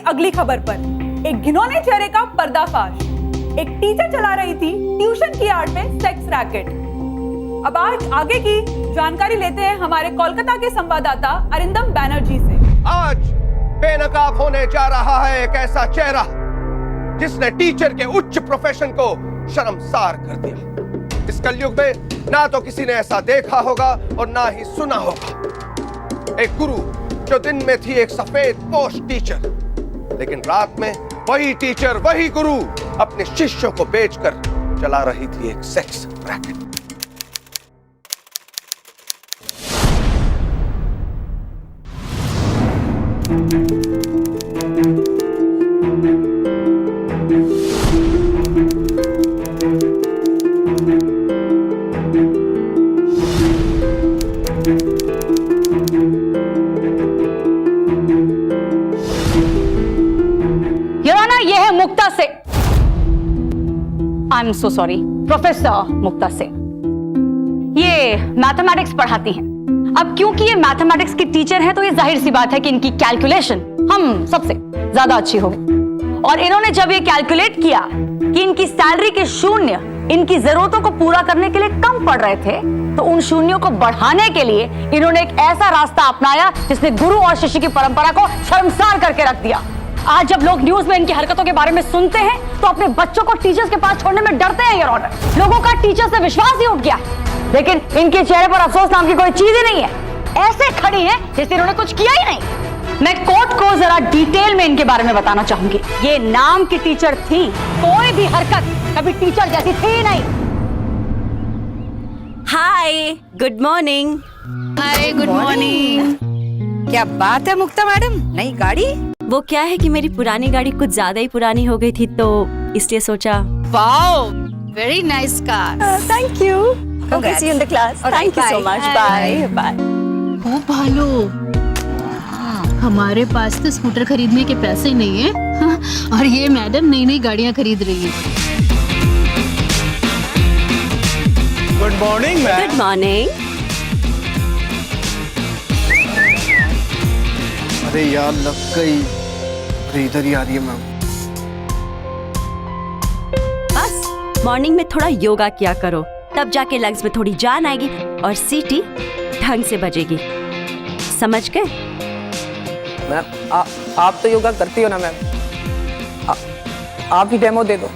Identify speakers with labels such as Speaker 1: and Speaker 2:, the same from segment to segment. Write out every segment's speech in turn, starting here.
Speaker 1: अगली खबर पर एक घिनौने चेहरे का पर्दाफाश। एक टीचर चला रही थी ट्यूशन की आड़ में सेक्स रैकेट। अब आज आगे की जानकारी लेते हैं हमारे कोलकाता के संवाददाता अरिंदम बैनर्जी से।
Speaker 2: आज बेनकाब होने जा रहा है एक ऐसा चेहरा जिसने टीचर के उच्च प्रोफेशन को शर्मसार कर दिया। इस कलयुग में ना तो किसी ने ऐसा देखा होगा और ना ही सुना होगा। एक गुरु जो दिन में थी एक सफेद पोश टीचर, लेकिन रात में वही टीचर, वही गुरु अपने शिष्यों को बेचकर चला रही थी एक सेक्स रैकेट।
Speaker 3: ये है मुक्ता से। I am so sorry, professor Mukta से। ये मैथमेटिक्स पढ़ाती हैं। अब क्योंकि ये मैथमेटिक्स की टीचर हैं तो ये जाहिर सी बात है कि इनकी कैलकुलेशन हम सबसे ज्यादा अच्छी होगी। और इन्होंने जब ये कैलकुलेट किया कि इनकी सैलरी के शून्य इनकी जरूरतों को पूरा करने के लिए कम पड़ रहे थे, तो उन शून्यों को बढ़ाने के लिए इन्होंने एक ऐसा रास्ता अपनाया जिसने गुरु और शिष्य की परंपरा को शर्मसार करके रख दिया। आज जब लोग न्यूज में इनकी हरकतों के बारे में सुनते हैं तो अपने बच्चों को टीचर्स के पास छोड़ने में डरते हैं। योर ऑनर, लोगों का टीचर से विश्वास ही उठ गया है, लेकिन इनके चेहरे पर अफसोस नाम की कोई चीज ही नहीं है। ऐसे खड़ी हैं जैसे इन्होंने कुछ किया ही नहीं। मैं कोर्ट को जरा डिटेल में इनके बारे में बताना चाहूंगी। ये नाम की टीचर थी, कोई भी हरकत कभी टीचर जैसी थी ही नहीं।
Speaker 4: हाय, गुड मॉर्निंग।
Speaker 5: हाय, गुड मॉर्निंग। क्या बात है मुक्ता मैडम, नई गाड़ी?
Speaker 4: वो क्या है कि मेरी पुरानी गाड़ी कुछ ज्यादा ही पुरानी हो गई थी, तो इसलिए सोचा।
Speaker 5: Wow, very nice car.
Speaker 4: Thank you. Okay, see you in the class. Thank you so much. Bye bye.
Speaker 6: ओ भालो, हमारे पास तो स्कूटर खरीदने के पैसे नहीं है और ये मैडम नई नई गाड़ियाँ खरीद रही है।
Speaker 2: Good morning ma'am.
Speaker 4: Good morning.
Speaker 2: अरे यार, लग गई। अरे इधर ही आ रही है मैम।
Speaker 4: बस मॉर्निंग में थोड़ा योगा किया करो, तब जाके लंग्स में थोड़ी जान आएगी और सीटी ढंग से बजेगी। समझ गए?
Speaker 7: मैम आप तो योगा करती हो ना मैम, आप ही डेमो दे दो।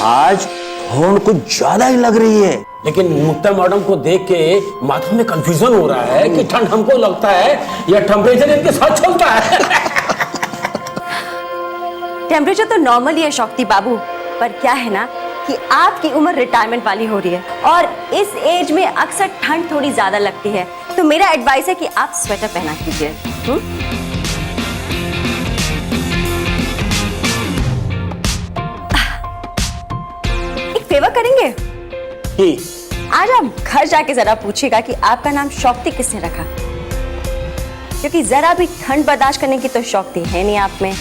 Speaker 8: आज ठंड कुछ ज्यादा ही लग रही है, लेकिन मुक्ता मैडम को देख के माथा में कंफ्यूजन हो रहा है कि ठंड हमको लगता है या टेम्परेचर इनके साथ चलता है।
Speaker 4: टेम्परेचर तो नॉर्मल ही है शौक्ति बाबू, पर क्या है ना कि आपकी उम्र रिटायरमेंट वाली हो रही है और इस एज में अक्सर ठंड थोड़ी ज्यादा लगती है, तो मेरा एडवाइस है कि आप स्वेटर पहना कीजिए। फेवर करेंगे
Speaker 8: कि
Speaker 4: आज आप घर जाके जरा पूछिएगा कि आपका नाम शौक्ति किसने रखा, क्योंकि जरा भी ठंड बर्दाश्त करने की तो शौक्ति है नहीं आप में।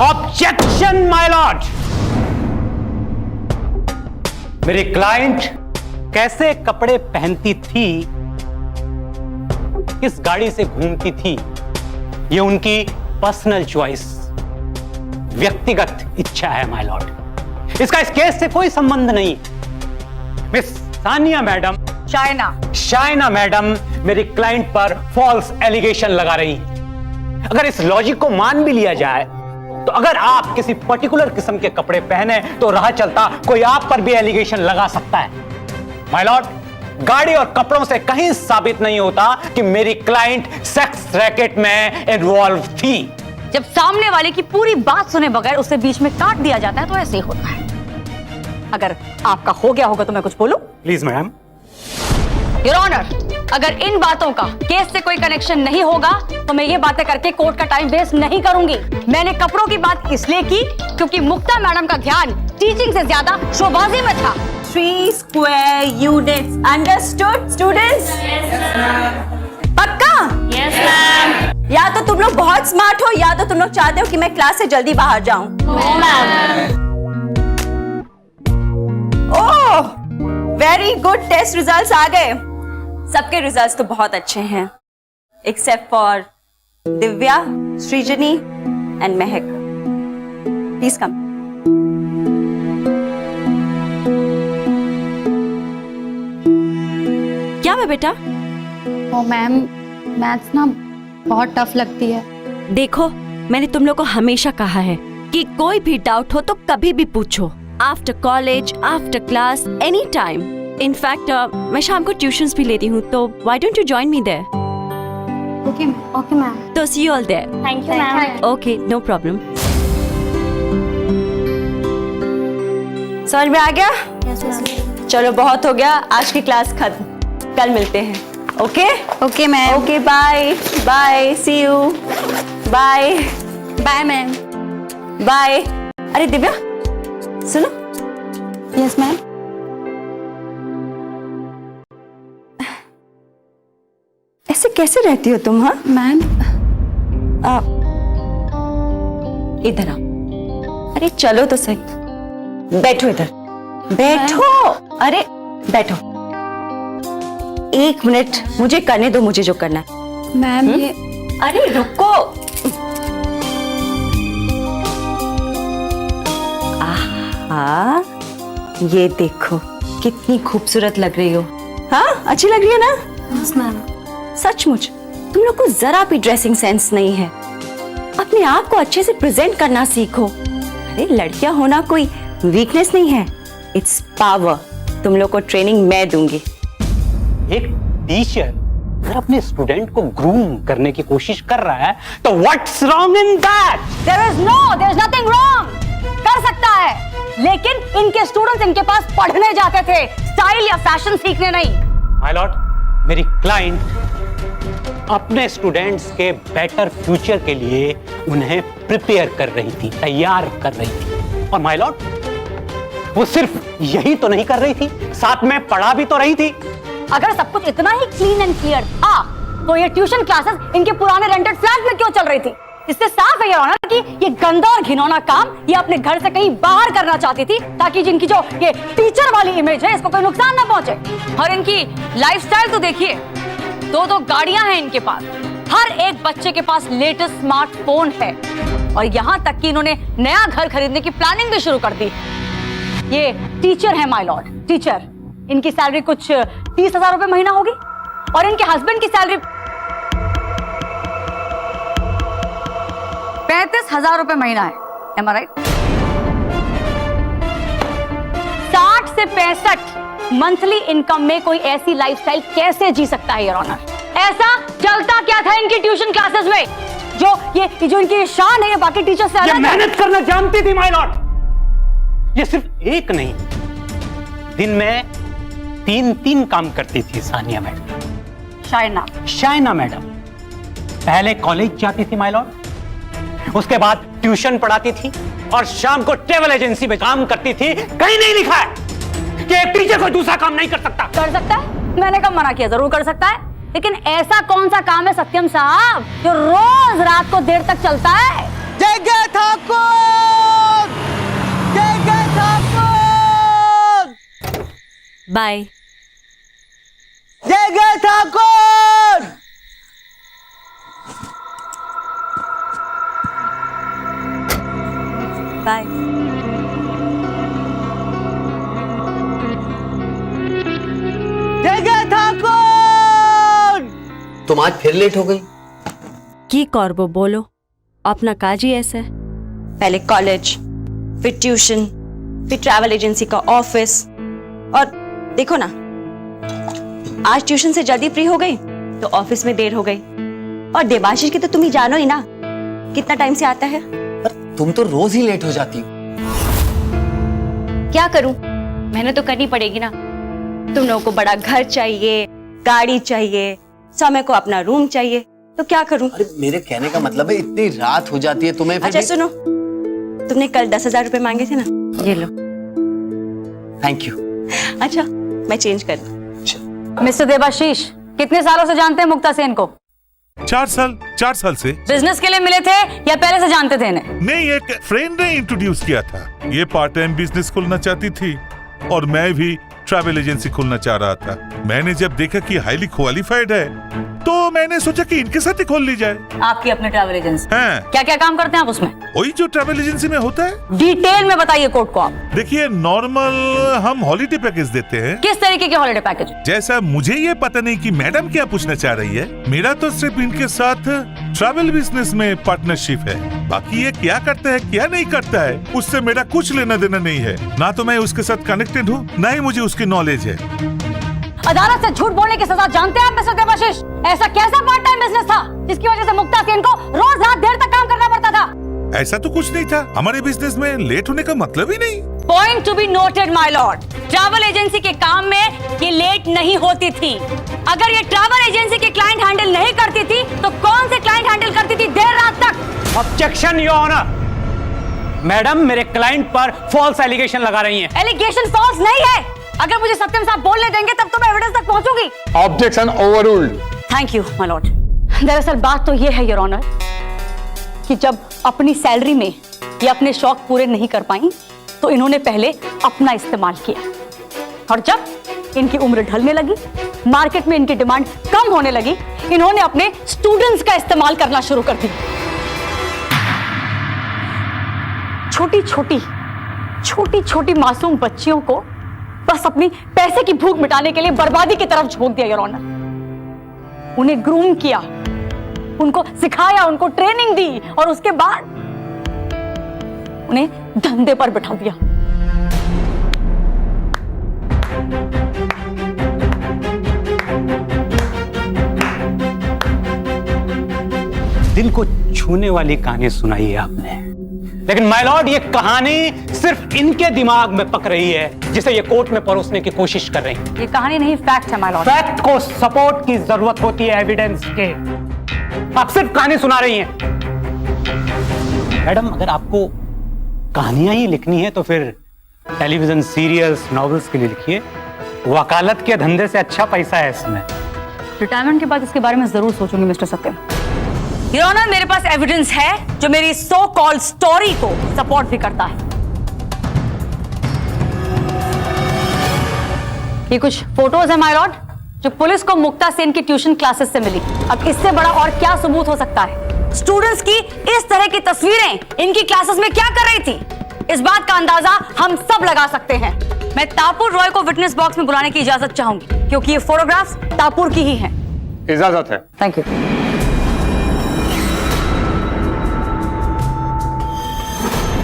Speaker 9: Objection my Lord. मेरी क्लाइंट कैसे कपड़े पहनती थी, किस गाड़ी से घूमती थी, ये उनकी पर्सनल चॉइस, व्यक्तिगत इच्छा है माय लॉर्ड। इसका इस केस से कोई संबंध नहीं। Miss Sania madam, Shaina madam मेरी क्लाइंट पर फॉल्स एलिगेशन लगा रही। अगर इस लॉजिक को मान भी लिया जाए तो अगर आप किसी पर्टिकुलर किस्म के कपड़े पहने तो राह चलता कोई आप पर भी एलिगेशन लगा सकता है। माय लॉर्ड, गाड़ी और कपड़ों से कहीं साबित नहीं होता कि मेरी क्लाइंट सेक्स रैकेट में इन्वॉल्व थी।
Speaker 3: जब सामने वाले की पूरी बात सुने बगैर उसे बीच में काट दिया जाता है तो ऐसे ही होता है। अगर आपका हो गया होगा तो मैं कुछ बोलूं?
Speaker 9: Please madam.
Speaker 3: योर ऑनर, अगर इन बातों का केस से कोई कनेक्शन नहीं होगा तो मैं ये बातें करके कोर्ट का टाइम वेस्ट नहीं करूंगी। मैंने कपड़ों की बात इसलिए की क्योंकि मुक्ता मैडम का ध्यान टीचिंग से ज्यादा शोबाजी में था।
Speaker 4: 3 square units. Understood, students? पक्का?
Speaker 3: Yes ma'am.
Speaker 4: या तो तुम लोग बहुत स्मार्ट हो या तो तुम लोग चाहते हो कि मैं क्लास से जल्दी बाहर जाऊं। Oh, very good, test results आ गए। सबके रिजल्ट्स तो बहुत अच्छे हैं, except for Divya, Srijani and Mahak. Please come. क्या है बेटा?
Speaker 3: ओ मैम, मैथ्स ना बहुत टफ लगती है।
Speaker 4: देखो, मैंने तुम लोग को हमेशा कहा है कि कोई भी डाउट हो तो कभी भी पूछो, after college, after class, any time. In fact मैं शाम को ट्यूशंस भी लेती हूँ, तो why don't you join me there?
Speaker 3: Okay ma'am.
Speaker 4: तो see you all there.
Speaker 3: Thank you ma'am.
Speaker 4: Okay, no problem. समझ में आ गया? चलो, बहुत हो गया, आज की क्लास खत्म, कल मिलते हैं। Okay
Speaker 3: okay ma'am.
Speaker 4: Okay, bye bye, see you, bye
Speaker 3: bye ma'am.
Speaker 4: Bye. अरे दिव्या, सुनो।
Speaker 3: Yes ma'am.
Speaker 4: ऐसे कैसे रहती हो तुम? हाँ
Speaker 3: मैम,
Speaker 4: इधर आओ। अरे चलो तो सही, बैठो इधर, बैठो। अरे बैठो, 1 मिनट मुझे करने दो, मुझे जो करना है।
Speaker 3: मैम ये
Speaker 4: अरे रुको। आहा, ये देखो कितनी खूबसूरत लग रही हो। हाँ, अच्छी लग रही है ना?
Speaker 3: Yes ma'am.
Speaker 4: सचमुच तुम लोग को जरा भी ड्रेसिंग सेंस नहीं है। अपने आप को अच्छे से प्रेजेंट करना सीखो। अरे लड़कियां होना कोई वीकनेस नहीं है, इट्स पावर। तुम लोग को ट्रेनिंग मैं दूंगी।
Speaker 9: एक टीचर अगर अपने स्टूडेंट को ग्रूम करने की कोशिश कर रहा है तो what's wrong in that?
Speaker 3: There is nothing wrong. कर सकता है, लेकिन इनके स्टूडेंट्स इनके पास पढ़ने जाते थे, स्टाइल या फैशन सीखने नहीं।
Speaker 9: माय लॉर्ड, मेरी क्लाइंट अपने स्टूडेंट्स के बेटर फ्यूचर के लिए उन्हें प्रिपेयर कर रही थी, तैयार कर रही थी। और माय लॉर्ड, वो सिर्फ यही तो नहीं कर रही थी, साथ में पढ़ा भी तो रही थी।
Speaker 3: अगर सब कुछ इतना ही क्लीन एंड क्लियर था तो ये ट्यूशन क्लासेस इनके पुराने रेंटेड फ्लैट में क्यों चल रही थी? इससे साफ है योर ऑनर कि ये गंदा और घिनौना काम ये अपने घर से कहीं बाहर करना चाहती थी, ताकि जिनकी जो ये टीचर वाली इमेज है इसको कोई नुकसान ना पहुंचे। और इनकी लाइफस्टाइल तो देखिए, 2 गाड़ियां हैं इनके पास, हर एक बच्चे के पास लेटेस्ट स्मार्टफोन है, और यहाँ तक कि इन्होंने नया घर खरीदने की प्लानिंग भी शुरू कर दी। ये टीचर है माय लॉर्ड, टीचर। इनकी सैलरी कुछ 30,000 रुपए महीना होगी, और इनके हस्बैंड की सैलरी 35,000 रुपए महीना है। Am I right? 60 से 65 मंथली इनकम में कोई ऐसी लाइफस्टाइल कैसे जी सकता है योर ऑनर? ऐसा चलता क्या था इनकी ट्यूशन क्लासेस में जो इनकी शान है, ये बाकी टीचर से अलग है।
Speaker 9: मेहनत करना जानती थी माय लॉर्ड। ये सिर्फ एक नहीं, दिन में 3 काम करती थी सानिया मैडम। शाइना मैडम पहले कॉलेज जाती थी माय लॉर्ड, उसके बाद ट्यूशन पढ़ाती थी, और शाम को ट्रैवल एजेंसी में काम करती थी। कहीं नहीं लिखा है कि एक टीचर कोई दूसरा काम नहीं कर सकता।
Speaker 3: कर सकता है, मैंने कब मना किया? जरूर कर सकता है, लेकिन ऐसा कौन सा काम है सत्यम साहब जो रोज रात को देर तक चलता है?
Speaker 7: जय ठाकुर, जय ठाकुर,
Speaker 4: बाय।
Speaker 7: जय ठाकुर।
Speaker 4: बाय।
Speaker 7: जय ठाकुर।
Speaker 10: तुम आज फिर लेट हो गई।
Speaker 4: की करबो बोलो, अपना काज ही ऐसा है। पहले कॉलेज, फिर ट्यूशन, फिर ट्रैवल एजेंसी का ऑफिस, और देखो ना, आज ट्यूशन से जल्दी फ्री हो गई तो ऑफिस में देर हो गई। और देवाशीष की तो तुम ही जानो ही ना, कितना टाइम से आता है।
Speaker 10: पर तुम तो रोज ही लेट हो जाती हो।
Speaker 4: क्या करूं, मेहनत तो करनी पड़ेगी ना। तुम लोगों को बड़ा घर चाहिए, गाड़ी चाहिए, समय को अपना रूम चाहिए, तो क्या करूं?
Speaker 10: अरे मेरे कहने का मतलब है, इतनी रात हो जाती है तुम्हें।
Speaker 4: अच्छा सुनो, तुमने कल 10,000 रुपए मांगे थे ना, ये लो।
Speaker 10: Thank you.
Speaker 4: अच्छा मैं चेंज कर लूं।
Speaker 3: मिस्टर देवाशीष, कितने सालों से जानते हैं मुक्ता सेन को?
Speaker 11: 4 साल से।
Speaker 3: बिजनेस के लिए मिले थे या पहले से जानते थे इन्हें?
Speaker 11: नहीं, एक फ्रेंड ने इंट्रोड्यूस किया था। ये पार्ट टाइम बिजनेस खोलना चाहती थी और मैं भी ट्रैवल एजेंसी खोलना चाह रहा था। मैंने जब देखा कि हाईली क्वालिफाइड है तो मैंने सोचा कि इनके साथ ही खोल ली जाए।
Speaker 3: आपकी अपनी ट्रैवल एजेंसी?
Speaker 11: हाँ।
Speaker 3: क्या क्या काम करते हैं आप उसमें?
Speaker 11: वही जो ट्रैवल एजेंसी में होता है।
Speaker 3: डिटेल में बताइए कोर्ट को आप।
Speaker 11: देखिए, नॉर्मल हम हॉलिडे पैकेज देते हैं।
Speaker 3: किस तरीके के हॉलिडे पैकेज?
Speaker 11: जैसा मुझे ये पता नहीं कि मैडम क्या पूछना चाह रही है। मेरा तो सिर्फ इनके साथ ट्रैवल बिजनेस में पार्टनरशिप है। बाकी ये क्या करता है क्या नहीं करता है उससे मेरा कुछ लेना देना नहीं है। ना तो मैं उसके साथ कनेक्टेड हूँ, ना ही मुझे उसकी नॉलेज है।
Speaker 3: अदालत से झूठ बोलने की सजा जानते हैं आप मिस्टर देवाशीष? ऐसा कैसा पार्ट टाइम बिजनेस था जिसकी वजह से मुक्ता सेन को रोज रात देर तक काम करना पड़ता था?
Speaker 11: ऐसा तो कुछ नहीं था। हमारे बिजनेस में लेट होने का मतलब ही नहीं।
Speaker 3: Point to be noted my Lord. Travel agency के काम में ये लेट नहीं होती थी। अगर ये ट्रैवल एजेंसी के क्लाइंट हैंडल नहीं करती थी तो कौन से क्लाइंट हैंडल करती थी देर रात तक?
Speaker 9: Objection your honour. मैडम मेरे क्लाइंट पर फॉल्स एलिगेशन लगा रही हैं।
Speaker 3: एलिगेशन फॉल्स नहीं है। अगर मुझे सत्यम साहब बोलने देंगे तब तो मैं एविडेंस तक पहुंचूंगी।
Speaker 12: Objection overruled.
Speaker 3: Thank you my lord. दरअसल बात तो ये है योर ऑनर कि जब अपनी सैलरी में ये अपने शौक पूरे नहीं कर पाई तो इन्होंने पहले अपना इस्तेमाल किया और जब इनकी उम्र ढलने लगी, मार्केट में इनकी डिमांड कम होने लगी, इन्होंने अपने स्टूडेंट्स का इस्तेमाल करना शुरू कर दिया। छोटी छोटी मासूम बच्चियों को बस अपनी पैसे की भूख मिटाने के लिए बर्बादी की तरफ झोंक दिया योर ऑनर। उन्हें ग्रूम किया, उनको सिखाया, उनको ट्रेनिंग दी और उसके बाद उन्हें धंधे पर बिठा दिया।
Speaker 9: दिल को छूने वाली कहानी सुनाई है आपने, लेकिन माय लॉर्ड ये कहानी सिर्फ इनके दिमाग में पक रही है जिसे ये कोर्ट में परोसने की कोशिश कर रही हैं।
Speaker 3: ये कहानी नहीं, फैक्ट है माय लॉर्ड।
Speaker 9: फैक्ट को सपोर्ट की जरूरत होती है एविडेंस के। आप सिर्फ कहानी सुना रही हैं। मैडम अगर आपको कहानियां ही लिखनी है तो फिर टेलीविजन सीरियल्स, नॉवेल्स के लिए लिखिए। वकालत के धंधे से अच्छा पैसा है इसमें।
Speaker 3: रिटायरमेंट के बाद इसके बारे में जरूर सोचूंगी मिस्टर सत्यम। योर ऑनर, मेरे पास एविडेंस है जो मेरी सो कॉल्ड स्टोरी को सपोर्ट भी करता है। ये कुछ फोटोज है माय लॉर्ड जो पुलिस को मुक्ता सेन की ट्यूशन क्लासेस से मिली। अब इससे बड़ा और क्या सबूत हो सकता है? स्टूडेंट्स की इस तरह की तस्वीरें इनकी क्लासेस में क्या कर रही थी, इस बात का अंदाजा हम सब लगा सकते हैं। मैं तापुर रॉय को विटनेस बॉक्स में बुलाने की इजाजत चाहूंगी क्योंकि ये फोटोग्राफ्स तापुर की ही हैं।
Speaker 12: इजाजत है।
Speaker 3: Thank you.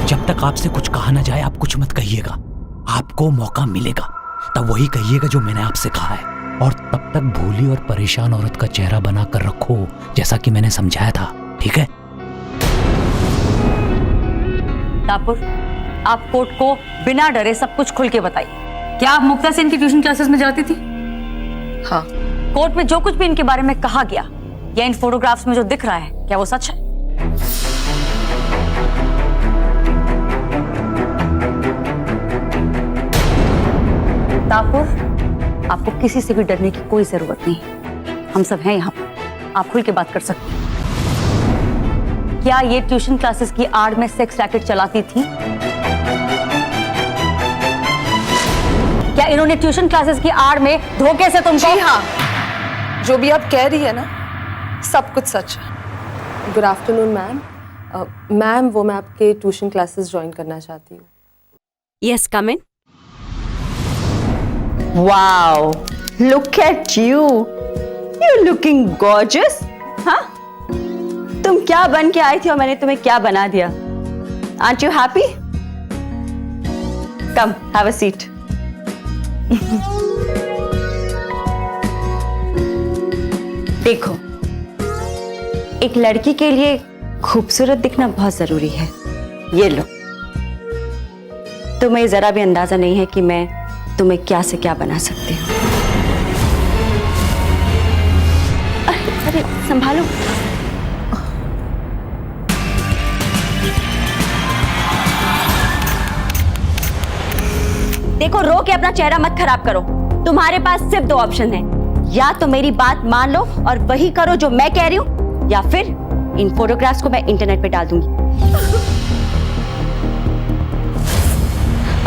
Speaker 13: जब तक आपसे कुछ कहा ना जाए आप कुछ मत कहिएगा। आपको मौका मिलेगा तब वही कहिएगा जो मैंने आपसे कहा है, और तब तक भूली और परेशान औरत का चेहरा बनाकर रखो जैसा कि मैंने समझाया था, ठीक है?
Speaker 3: तापुर, आप कोर्ट को बिना डरे सब कुछ खुल के बताइए। क्या आप मुक्ता सेन की ट्यूशन क्लासेस में जाती थी? हाँ। कोर्ट में जो कुछ भी इनके बारे में कहा गया या इन फोटोग्राफ्स में जो दिख रहा है, क्या वो सच है? तापुर, आपको किसी से भी डरने की कोई जरूरत नहीं। हम सब हैं यहाँ पर, आप खुल के बात कर सकते हैं। क्या ये ट्यूशन क्लासेस की आड़ में सेक्स रैकेट चलाती थी? क्या इन्होंने ट्यूशन क्लासेस की आड़ में धोखे से तुमको?
Speaker 14: जी हाँ, जो भी आप कह रही है ना सब कुछ सच है। Good afternoon ma'am. मैम वो मैं आपके ट्यूशन क्लासेस ज्वाइन करना चाहती हूँ।
Speaker 4: Yes, come in. Wow, look at you. You're looking gorgeous. हाँ? तुम क्या बन के आई थी और मैंने तुम्हें क्या बना दिया? Aren't you happy? Come, have a seat. देखो, एक लड़की के लिए खूबसूरत दिखना बहुत जरूरी है। ये लो। तुम्हें जरा भी अंदाजा नहीं है कि मैं तुम्हें क्या से क्या बना सकती हूँ। अरे संभालो। देखो, रो के अपना चेहरा मत खराब करो। तुम्हारे पास सिर्फ दो ऑप्शन है, या तो मेरी बात मान लो और वही करो जो मैं कह रही हूँ, या फिर इन फोटोग्राफ्स को मैं इंटरनेट पे डाल दूंगी।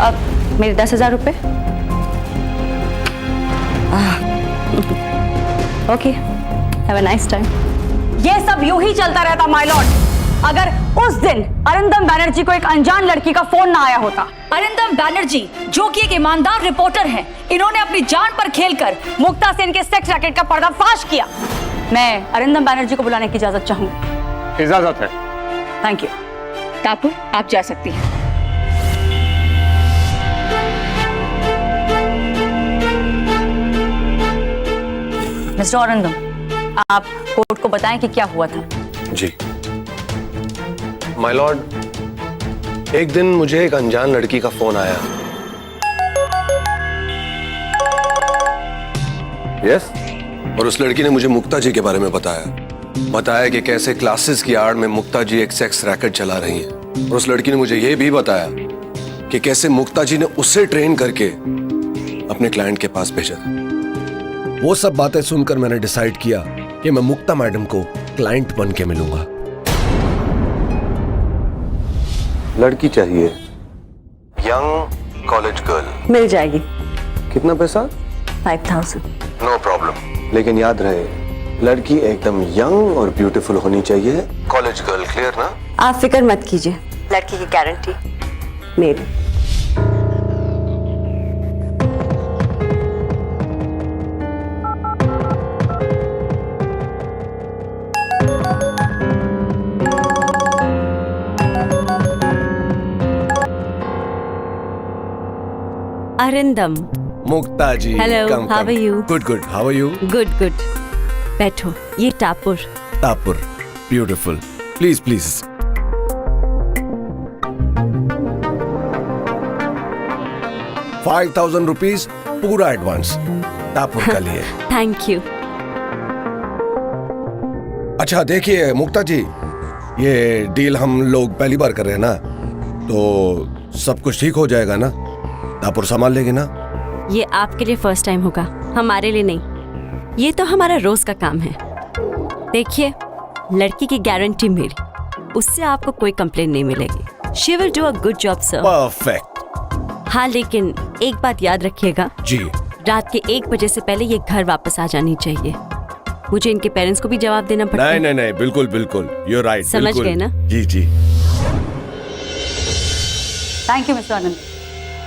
Speaker 4: अब मेरे 10,000 रुपए। Okay, have a nice time. ये सब यूं ही चलता रहता माय लॉर्ड, अगर उस दिन अरिंदम बैनर्जी को एक अनजान लड़की का फोन ना आया होता।
Speaker 3: अरिंदम बैनर्जी जो कि एक ईमानदार रिपोर्टर हैं, इन्होंने अपनी जान पर खेलकर मुक्ता सेन के सेक्स रैकेट का पर्दाफाश किया। मैं अरिंदम बैनर्जी को बुलाने की इजाजत चाहूंगी।
Speaker 12: इजाजत है।
Speaker 3: Thank you. टापू, आप जा सकती हैं। मिस्टर अरिंदम, आप कोर्ट को बताएं कि क्या हुआ था।
Speaker 2: जी माय लॉर्ड, एक दिन मुझे एक अनजान लड़की का फोन आया। यस, और उस लड़की ने मुझे मुक्ता जी के बारे में बताया कि कैसे क्लासेस की आड़ में मुक्ता जी एक सेक्स रैकेट चला रही हैं। और उस लड़की ने मुझे यह भी बताया कि कैसे मुक्ता जी ने उसे ट्रेन करके अपने क्लाइंट के पास भेजा था। वो सब बातें सुनकर मैंने डिसाइड किया कि मैं मुक्ता मैडम को क्लाइंट बन के मिलूंगा। लड़की चाहिए, यंग कॉलेज गर्ल।
Speaker 4: मिल जाएगी।
Speaker 2: कितना पैसा?
Speaker 4: 5,000।
Speaker 2: नो प्रॉब्लम, लेकिन याद रहे लड़की एकदम यंग और ब्यूटीफुल होनी चाहिए, कॉलेज गर्ल। क्लियर ना?
Speaker 4: आप फिक्र मत कीजिए, लड़की की गारंटी मेरी। Arindam.
Speaker 2: Mukta ji.
Speaker 4: Hello, how are you?
Speaker 2: Good good, how are you?
Speaker 4: Good good, बैठो। ये Tapur.
Speaker 2: Tapur, beautiful. Please please. ₹5,000 पूरा एडवांस टापुर का लिए।
Speaker 4: Thank you.
Speaker 2: अच्छा देखिए मुक्ता जी, ये डील हम लोग पहली बार कर रहे हैं ना, तो सब कुछ ठीक हो जाएगा ना? टापुर संभाल लेगी ना?
Speaker 4: ये आपके लिए फर्स्ट टाइम होगा, हमारे लिए नहीं। ये तो हमारा रोज का काम है। देखिए, लड़की की गारंटी मेरी, उससे आपको कोई कंप्लेन नहीं मिलेगी। She will do a good job sir.
Speaker 2: Perfect.
Speaker 4: हाँ, लेकिन एक बात याद रखिएगा
Speaker 2: जी,
Speaker 4: रात के 1 बजे से पहले ये घर वापस आ जानी चाहिए। मुझे इनके पेरेंट्स को भी जवाब देना पड़ता है।
Speaker 2: नहीं नहीं, बिल्कुल बिल्कुल, यू आर राइट।
Speaker 4: समझ गए ना?
Speaker 2: जी जी।
Speaker 3: Thank you mister Anand.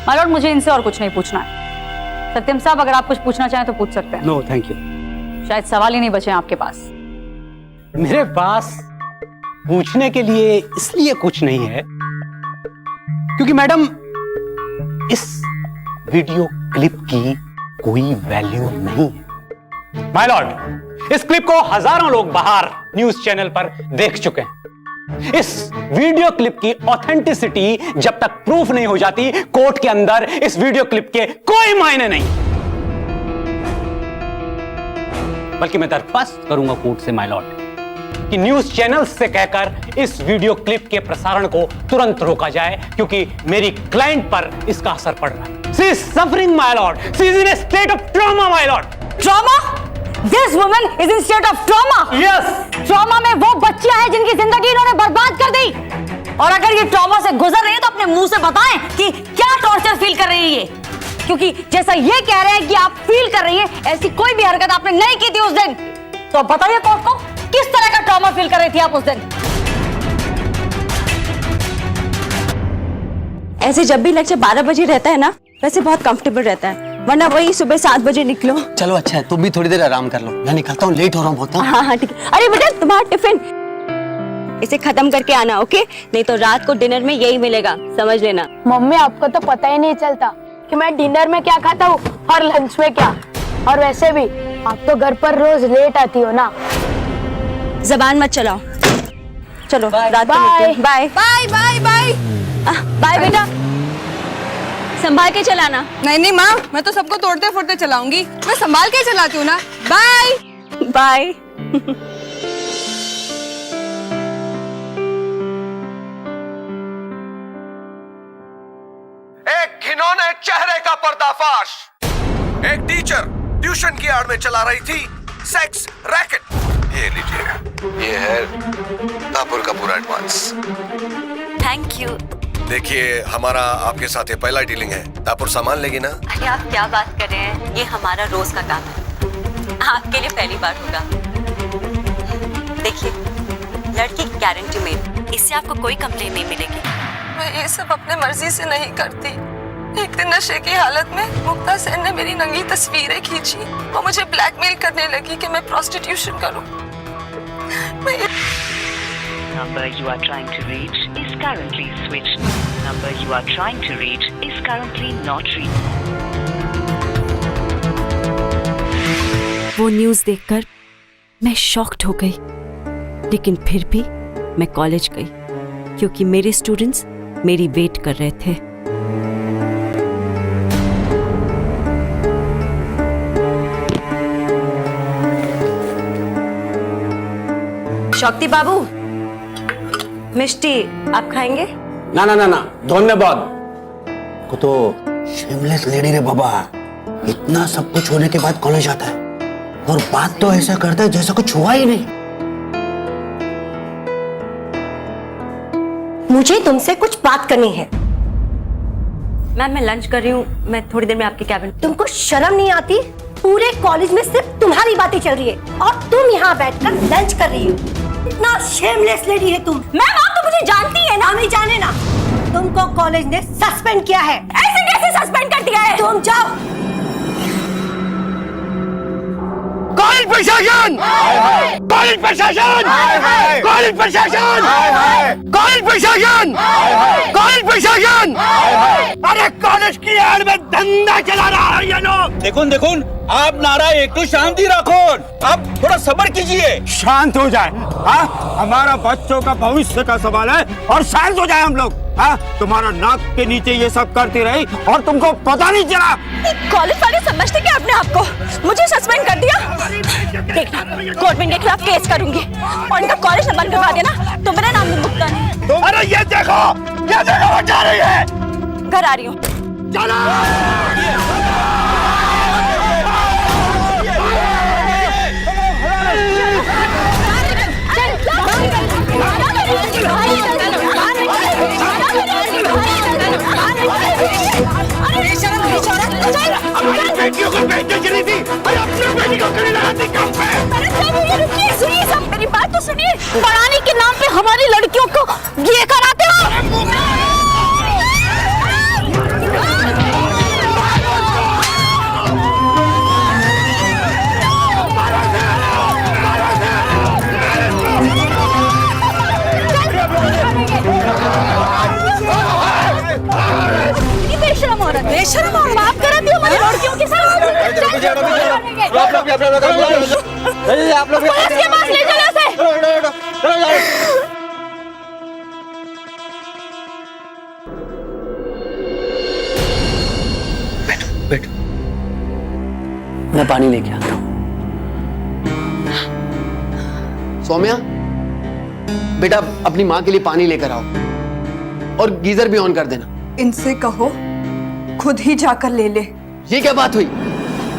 Speaker 3: My lord, मुझे इनसे और कुछ नहीं पूछना है। सत्यम साहब, अगर आप कुछ पूछना चाहें तो पूछ सकते हैं।
Speaker 9: No thank you.
Speaker 3: शायद सवाल ही नहीं बचे हैं आपके पास।
Speaker 9: मेरे पास पूछने के लिए इसलिए कुछ नहीं है क्योंकि मैडम, इस वीडियो क्लिप की कोई वैल्यू नहीं है। माय लॉर्ड, इस क्लिप को हजारों लोग बाहर न्यूज चैनल पर देख चुके हैं। इस वीडियो क्लिप की ऑथेंटिसिटी जब तक प्रूफ नहीं हो जाती, कोर्ट के अंदर इस वीडियो क्लिप के कोई मायने नहीं। बल्कि मैं दरख्वास्त करूंगा कोर्ट से माय लॉर्ड कि न्यूज चैनल्स से कहकर इस वीडियो क्लिप के प्रसारण को तुरंत रोका जाए, क्योंकि मेरी क्लाइंट पर इसका असर पड़ रहा है। She is suffering my Lord, she is in A state of trauma my Lord.
Speaker 3: Trauma? This woman is in state of trauma.
Speaker 9: Yes.
Speaker 3: Trauma में वो बच्चियां हैं जिनकी जिंदगी इन्होंने बर्बाद कर दी। और अगर ये ट्रॉमा से गुजर रही है तो अपने मुंह से बताएं कि क्या टॉर्चर फील कर रही है ये, क्योंकि जैसा ये कह रहे हैं कि आप फील कर रही हैं, ऐसी कोई भी हरकत आपने नहीं की थी उस दिन। तो बताइए कोर्ट को, किस तरह का ट्रॉमा फील कर रही थी आप उस दिन?
Speaker 4: ऐसे जब भी लेक्चर 12 बजे रहता है ना, वैसे बहुत कंफर्टेबल रहता है, वरना वही सुबह 7 बजे निकलो।
Speaker 10: चलो अच्छा है, तुम भी थोड़ी देर आराम कर लो, मैं निकलता हूँ, लेट हो रहा हूँ बहुत।
Speaker 4: हाँ हाँ ठीक है। अरे बेटा, तुम्हारा टिफिन इसे खत्म करके आना, ओके? नहीं तो रात को डिनर में यही मिलेगा, समझ लेना।
Speaker 15: मम्मी, आपको तो पता ही नहीं चलता कि मैं डिनर में क्या खाता हूँ और लंच में क्या। और वैसे भी आप तो घर पर रोज लेट आती हो ना।
Speaker 4: जबान मत चलाओ। चलो रात को
Speaker 15: बाय
Speaker 4: मिलते हैं। Bye
Speaker 15: bye bye bye
Speaker 4: bye बेटा, संभाल के चलाना।
Speaker 15: नहीं नहीं माँ, मैं तो सबको तोड़ते फोड़ते चलाऊंगी, मैं संभाल के चलाती हूँ ना। Bye
Speaker 4: bye.
Speaker 2: एक इन्होंने चेहरे का पर्दाफाश। एक टीचर ट्यूशन की आड़ में चला रही थी सेक्स रैकेट। ये लीजिए, ये है दापुर का पूरा एडवांस।
Speaker 4: Thank you.
Speaker 2: देखिए, हमारा आपके साथ ये पहला डीलिंग है। दापुर सामान लेगी ना?
Speaker 4: अरे आप क्या बात कर रहे हैं, ये हमारा रोज का काम है, आपके लिए पहली बार होगा। देखिए, लड़की की गारंटी में, इससे आपको कोई कंप्लेन नहीं मिलेगी।
Speaker 14: मैं ये सब अपने मर्जी से नहीं करती। एक दिन नशे की हालत में मुक्ता सेन ने मेरी नंगी तस्वीरें खींची। वो मुझे ब्लैकमेल करने लगी कि मैं प्रोस्टिट्यूशन करूं।
Speaker 16: Number you are trying to reach is currently switched. Number you are trying to reach is currently not reached.
Speaker 4: वो न्यूज़ देखकर मैं शॉक्ड हो गई, लेकिन फिर भी मैं कॉलेज गई क्योंकि मेरे स्टूडेंट्स मेरी वेट कर रहे थे। शक्ति बाबू, मिष्टी आप खाएंगे?
Speaker 8: ना ना ना ना, धन्यवाद। को तो शेमलेस लेडी रे बाबा, इतना सब कुछ होने के बाद कॉलेज आता है और बात तो ऐसा करता है जैसा कुछ हुआ ही नहीं।
Speaker 4: मुझे तुमसे कुछ बात करनी है। मैम, मैं लंच कर रही हूँ, मैं थोड़ी देर में आपके कैबिन। तुमको शर्म नहीं आती? पूरे कॉलेज में सिर्फ तुम्हारी बातें चल रही है और तुम यहाँ बैठकर लंच कर रही हो। इतना शेमलेस लेडी है तुम। मैम, आप तो मुझे जानती है ना? नहीं जाने ना, तुमको कॉलेज ने सस्पेंड किया है। ऐसे कैसे सस्पेंड कर दिया है? तुम जाओ।
Speaker 8: कॉलेज प्रशासन! कॉलेज प्रशासन! कॉलेज प्रशासन! कॉलेज प्रशासन! कॉलेज प्रशासन! अरे कॉलेज की आड़ में धंधा चला रहा है ये लोग।
Speaker 10: देखो देखो, आप नारा एक तो शांति रखो, आप थोड़ा सब्र कीजिए।
Speaker 8: शांत हो जाए। हाँ, हमारा बच्चों का भविष्य का सवाल है और शांत हो जाए हम लोग। हाँ, तुम्हारा नाक के नीचे ये सब करती रही और तुमको पता नहीं चला।
Speaker 4: कॉलेज वाले समझते क्या अपने आप को? मुझे सस्पेंड कर दिया। देखना, कोर्ट में इनके खिलाफ केस करूंगी और इनका कॉलेज न बंद करवा देना तो मेरा नाम भी मुक्ता नहीं।
Speaker 8: अरे ये देखो वो जा रही है।
Speaker 4: घर आ रही हूँ।
Speaker 8: चलो। बेटियों को बेचने चली थी और अपनी बेटी को गले लगाती काम पे।
Speaker 4: सुनिए सब, मेरी बात तो सुनिए। पढ़ाने के नाम पे हमारी लड़कियों को ये कराते हो। बेशरम औरत, बेशरम औरत, माफ कराती हो हमारी लड़कियों के साथ। आप लोग पुलिस के पास ले चलो उसे।
Speaker 10: बैठो, मैं पानी लेके आता हूँ। सौम्या, बेटा अपनी माँ के लिए पानी लेकर आओ और गीजर भी ऑन कर देना।
Speaker 14: इनसे कहो खुद ही जाकर ले ले।
Speaker 10: ये क्या बात हुई?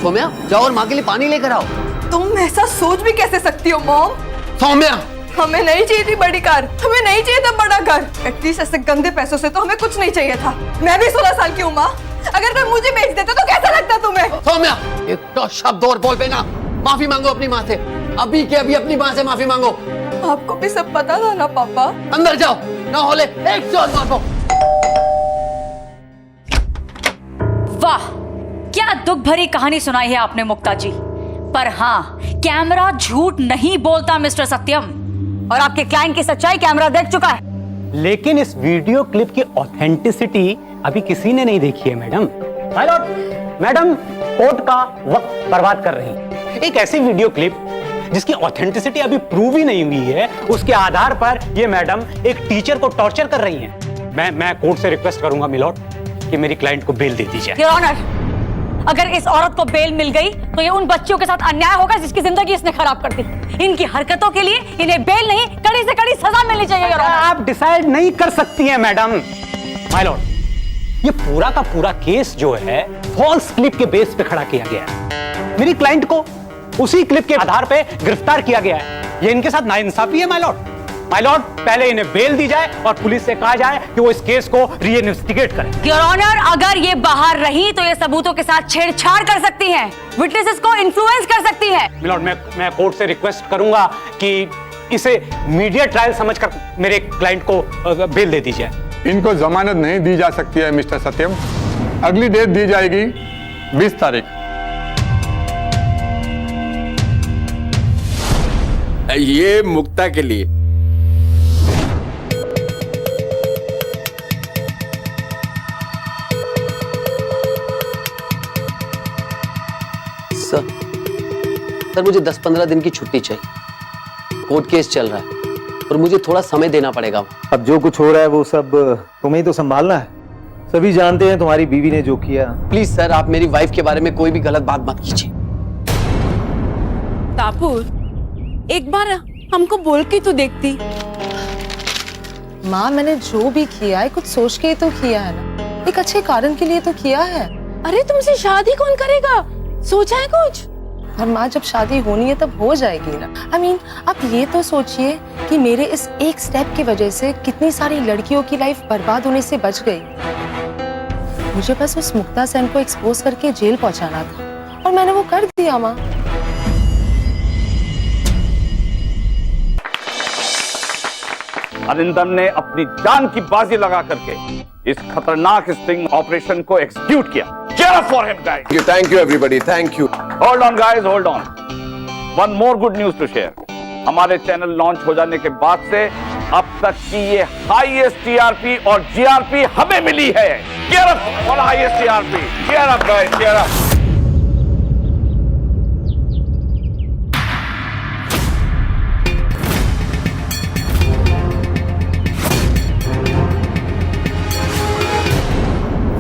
Speaker 10: सौम्या, जाओ और माँ के लिए पानी लेकर आओ।
Speaker 14: तुम ऐसा सोच भी कैसे सकती हो मॉम?
Speaker 10: सौम्या,
Speaker 14: हमें नहीं चाहिए थी बड़ी कार, हमें नहीं चाहिए था बड़ा घर। एटलीस्ट ऐसे गंदे पैसों से तो हमें कुछ नहीं चाहिए था। मैं भी 16 साल की हूँ माँ, अगर कोई मुझे बेच देता तो कैसा लगता तुम्हें?
Speaker 10: सौम्या, एक तो शब्द और बोल पे ना। माफी मांगो अपनी माँ से, अभी के अभी अपनी माँ से माफी मांगो।
Speaker 14: आपको भी सब पता था ना पापा?
Speaker 10: अंदर जाओ, ना होले एक चोट मारो।
Speaker 3: वाह, क्या दुख भरी कहानी सुनाई है आपने मुक्ता जी। पर हाँ, कैमरा झूठ नहीं बोलता मिस्टर सत्यम, और आपके क्लाइंट की सच्चाई कैमरा देख चुका है।
Speaker 9: लेकिन इस वीडियो क्लिप की ऑथेंटिसिटी अभी किसी ने नहीं देखी है madam. My Lord, madam court का वक्त बर्बाद कर रही हैं। एक ऐसी वीडियो क्लिप जिसकी ऑथेंटिसिटी अभी प्रूव ही नहीं हुई है, उसके आधार पर ये मैडम एक टीचर को टॉर्चर कर रही हैं। मैं कोर्ट से रिक्वेस्ट करूंगा मिलॉर्ड कि मेरी क्लाइंट को बेल दे दी जाए।
Speaker 3: योर ऑनर, अगर इस औरत को बेल मिल गई तो ये उन बच्चों के साथ अन्याय होगा जिसकी जिंदगी इसने खराब कर दी। इनकी हरकतों के लिए इन्हें बेल नहीं, कड़ी से कड़ी सजा मिलनी चाहिए। योर ऑनर,
Speaker 9: आप डिसाइड नहीं कर सकती हैं मैडम। माय लॉर्ड, ये पूरा का पूरा केस जो है फॉल्स क्लिप के बेस पे खड़ा किया गया है। मेरी क्लाइंट को उसी क्लिप के आधार पे गिरफ्तार किया गया है। ये इनके साथ नाइंसाफी है माय लॉर्ड। माय लॉर्ड, पहले इन्हें बेल दी जाए और पुलिस से कहा जाए कि वो इस केस को रीइन्वेस्टिगेट करें।
Speaker 3: योर ऑनर, अगर ये बाहर रही तो ये सबूतों के साथ छेड़छाड़ कर सकती हैं, विटनेसेस को इन्फ्लुएंस कर सकती हैं।
Speaker 9: माय लॉर्ड, मैं कोर्ट से रिक्वेस्ट करूंगा कि इसे मीडिया ट्रायल समझकर मेरे क्लाइंट को बेल दे दीजिए।
Speaker 12: इनको जमानत नहीं दी जा सकती है मिस्टर सत्यम। अगली डेट दी जाएगी 20 तारीख।
Speaker 8: ये मुक्ता के लिए।
Speaker 10: सर मुझे 10-15 दिन की छुट्टी चाहिए। कोर्ट केस चल रहा है और मुझे थोड़ा समय देना पड़ेगा।
Speaker 17: अब जो कुछ हो रहा है वो सब तुम्हें ही तो संभालना है। सभी जानते हैं तुम्हारी बीवी ने जो किया।
Speaker 10: प्लीज सर, आप मेरी वाइफ के बारे में कोई भी गलत बात मत कीजिए।
Speaker 1: तापुर, एक बार हमको बोल के तो देखती।
Speaker 14: माँ, मैंने जो भी किया है कुछ सोच के ही तो किया है ना, एक अच्छे कारण के लिए तो किया है।
Speaker 15: अरे तुमसे शादी कौन करेगा, सोचा है कुछ?
Speaker 14: और माँ, जब शादी होनी है तब हो जाएगी ना। I mean, आप ये तो सोचिए कि मेरे इस एक स्टेप की वजह से कितनी सारी लड़कियों की लाइफ बर्बाद होने से बच गई। मुझे बस उस मुक्ता सेन को एक्सपोज करके जेल पहुंचाना था और मैंने वो कर दिया माँ।
Speaker 18: अरिंदम ने अपनी जान की बाजी लगा करके इस खतरनाक स्टिंग ऑपरेशन को एग्जीक्यूट किया। Cheer up for him, guys.
Speaker 2: Thank you everybody, thank you.
Speaker 18: Hold on guys, hold on. One more good news to share. हमारे चैनल लॉन्च हो जाने के बाद से अब तक की ये हाईएस्ट टीआरपी और जीआरपी हमें मिली है। Cheer up for highest TRP. Cheer up guys, cheer up.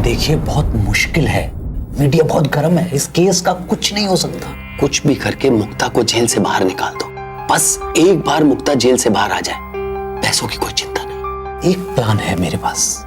Speaker 13: देखिए, बहुत मुश्किल है, मीडिया बहुत गर्म है, इस केस का कुछ नहीं हो सकता।
Speaker 10: कुछ भी करके मुक्ता को जेल से बाहर निकाल दो। बस एक बार मुक्ता जेल से बाहर आ जाए, पैसों की कोई चिंता नहीं।
Speaker 13: एक प्लान है मेरे पास।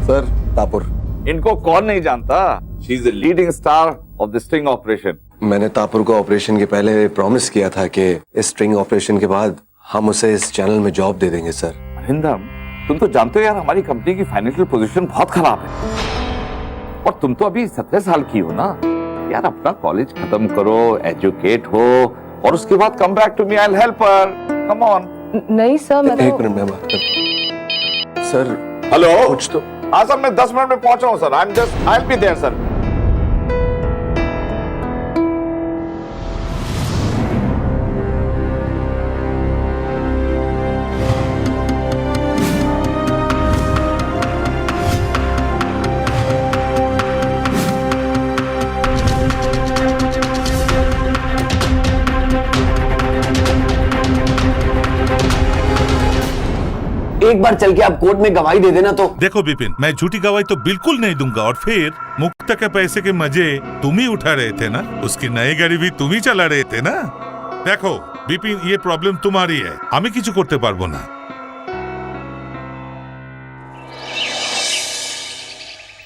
Speaker 2: सर, तापुर।
Speaker 18: इनको कौन नहीं जानता? She is the leading star of the sting operation.
Speaker 2: मैंने तापुर को ऑपरेशन के पहले प्रॉमिस किया था कि इस स्ट्रिंग ऑपरेशन के बाद हम उसे इस चैनल में जॉब दे देंगे सर।
Speaker 18: अरिंदम, तुम तो जानते हो यार हमारी कंपनी की फाइनेंशियल पोजीशन बहुत खराब है और तुम तो अभी 17 साल की हो ना यार। अपना कॉलेज खत्म करो, एजुकेट हो और उसके बाद come back to me, I will help her. Come on.
Speaker 14: नहीं सर, मैं
Speaker 2: एक मिनट में बात करता हूं। सर
Speaker 18: हेलो,
Speaker 2: कुछ तो।
Speaker 18: हाँ सर, मैं 10 मिनट में पहुंच रहा हूँ sir. I will be there sir.
Speaker 10: एक बार चल के आप कोर्ट में गवाही दे देना तो।
Speaker 11: देखो विपिन, मैं झूठी गवाही तो बिल्कुल नहीं दूंगा। और फिर मुक्ता के पैसे के मजे तुम ही उठा रहे थे ना, उसकी नई गाड़ी भी तुम ही चला रहे थे ना। देखो विपिन, ये प्रॉब्लम तुम्हारी है, हमें किछु करते पारबो ना।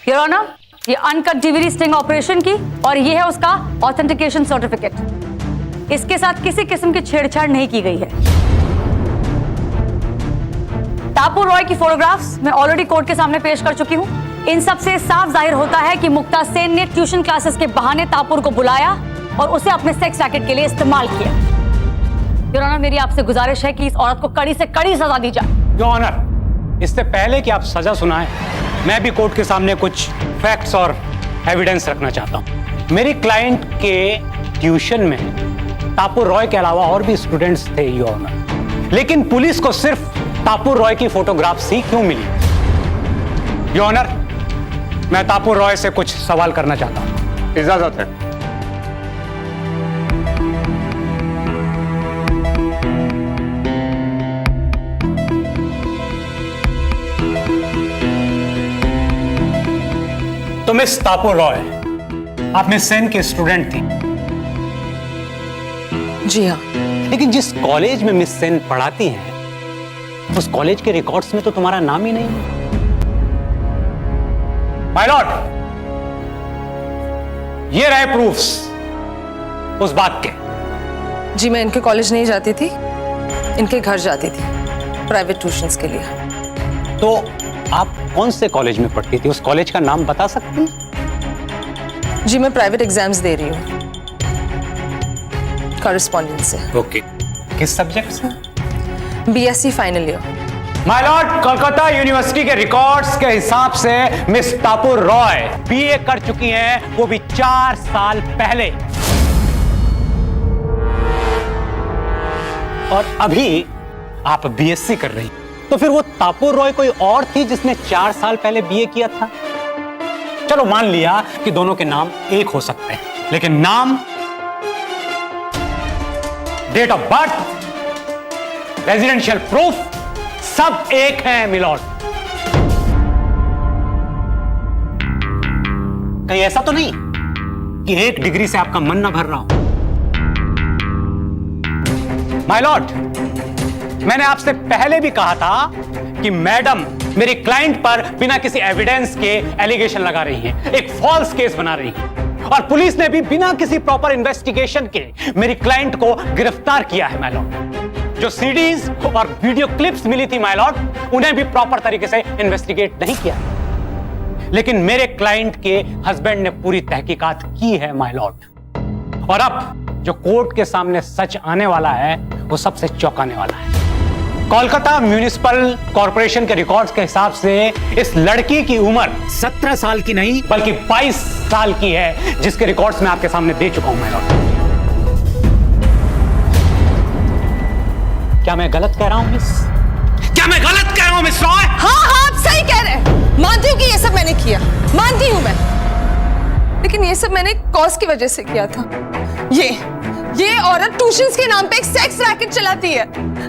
Speaker 3: योर ऑनर, ये अनकट डीवीडी स्टिंग ऑपरेशन की और ये है उसका ऑथेंटिकेशन सर्टिफिकेट। इसके साथ किसी किस्म की छेड़छाड़ नहीं की गई है। तापुर रॉय की फोटोग्राफ्स मैं ऑलरेडी कोर्ट के सामने पेश कर चुकी हूं। इन सब से साफ जाहिर होता है कि मुक्ता सेन ने ट्यूशन क्लासेस के बहाने तापुर को बुलाया और उसे अपने सेक्स रैकेट के लिए इस्तेमाल किया। योर ऑनर, मेरी आपसे गुजारिश है कि इस औरत को कड़ी से कड़ी सजा दी जाए।
Speaker 9: योर ऑनर, इससे पहले कि आप सजा सुनाएं, मैं भी कोर्ट के सामने कुछ फैक्ट्स और एविडेंस रखना चाहता हूं। मेरी क्लाइंट के ट्यूशन में तापुर रॉय के अलावा और भी स्टूडेंट्स थे योर ऑनर, लेकिन पुलिस को सिर्फ तापुर रॉय की फोटोग्राफ्स ही क्यों मिली? योर ऑनर, मैं तापुर रॉय से कुछ सवाल करना चाहता हूं।
Speaker 12: इजाजत है।
Speaker 9: मिस तापुर रॉय, आप मिस सेन की स्टूडेंट थी।
Speaker 14: जी हाँ।
Speaker 9: लेकिन जिस कॉलेज में मिस सेन पढ़ाती हैं, उस कॉलेज के रिकॉर्ड्स में तो तुम्हारा नाम ही नहीं है। माय लॉर्ड, ये रहे प्रूफ्स उस बात के।
Speaker 14: जी मैं इनके कॉलेज नहीं जाती थी, इनके घर जाती थी प्राइवेट ट्यूशंस के लिए।
Speaker 9: तो आप कौन से कॉलेज में पढ़ती थी? उस कॉलेज का नाम बता सकती हैं?
Speaker 14: जी मैं प्राइवेट एग्जाम्स दे रही हूँ कॉरेस्पॉन्डेंस से।
Speaker 9: ओके, किस सब्जेक्ट से?
Speaker 14: BSc final year.
Speaker 9: My Lord, Kolkata university के रिकॉर्ड्स के हिसाब से मिस तापुर रॉय बीए कर चुकी हैं, वो भी 4 साल पहले। और अभी आप बीएससी कर रही, तो फिर वो तापुर रॉय कोई और थी जिसने 4 साल पहले बीए किया था? चलो मान लिया कि दोनों के नाम एक हो सकते हैं, लेकिन नाम, date of birth, residential proof सब एक है मिलॉर्ड। कहीं ऐसा तो नहीं कि एक डिग्री से आपका मन ना भर रहा हो? माय लॉर्ड, मैंने आपसे पहले भी कहा था कि मैडम मेरी क्लाइंट पर बिना किसी एविडेंस के एलिगेशन लगा रही हैं, एक फॉल्स केस बना रही हैं, और पुलिस ने भी बिना किसी प्रॉपर इन्वेस्टिगेशन के मेरी क्लाइंट को गिरफ्तार किया है माय लॉर्ड। जो सीडीज और वीडियो क्लिप्स मिली थी माय लॉर्ड, उन्हें भी प्रॉपर तरीके से इन्वेस्टिगेट नहीं किया, लेकिन मेरे क्लाइंट के हस्बैंड ने पूरी तहकीकात की है माय लॉर्ड। और अब जो कोर्ट के सामने सच आने वाला है, वो सबसे चौंकाने वाला है। कोलकाता म्युनिसिपल कॉर्पोरेशन के रिकॉर्ड्स के हिसाब से इस लड़की की उम्र 17 साल की नहीं बल्कि 22 साल की है, जिसके रिकॉर्ड्स मैं आपके सामने दे चुका हूं माय लॉर्ड। क्या मैं गलत कह रहा हूं मिस? क्या मैं गलत कह रहा हूं मिस रॉय?
Speaker 14: हाँ हाँ, आप सही कह रहे हैं। मानती हूँ कि ये सब मैंने किया, मानती हूँ मैं, लेकिन ये सब मैंने कॉज की वजह से किया था। ये औरत ट्यूशंस के नाम पे एक सेक्स रैकेट चलाती है,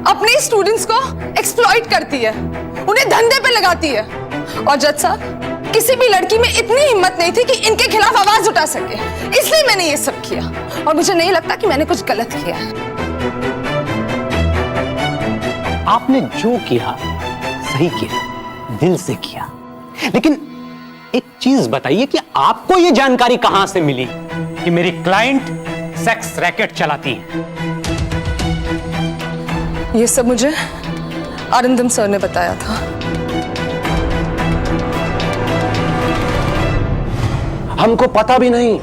Speaker 14: अपने स्टूडेंट्स को एक्सप्लॉइट करती है, उन्हें धंधे पे लगाती है। और जज साहब, किसी भी लड़की में इतनी हिम्मत नहीं थी कि इनके खिलाफ आवाज उठा सके, इसलिए मैंने ये सब किया। और मुझे नहीं लगता कि मैंने कुछ गलत किया है।
Speaker 9: आपने जो किया सही किया, दिल से किया, लेकिन एक चीज बताइए कि आपको ये जानकारी कहां से मिली कि मेरी क्लाइंट सेक्स रैकेट चलाती है?
Speaker 14: ये सब मुझे अरिंदम सर ने बताया था।
Speaker 10: हमको पता भी नहीं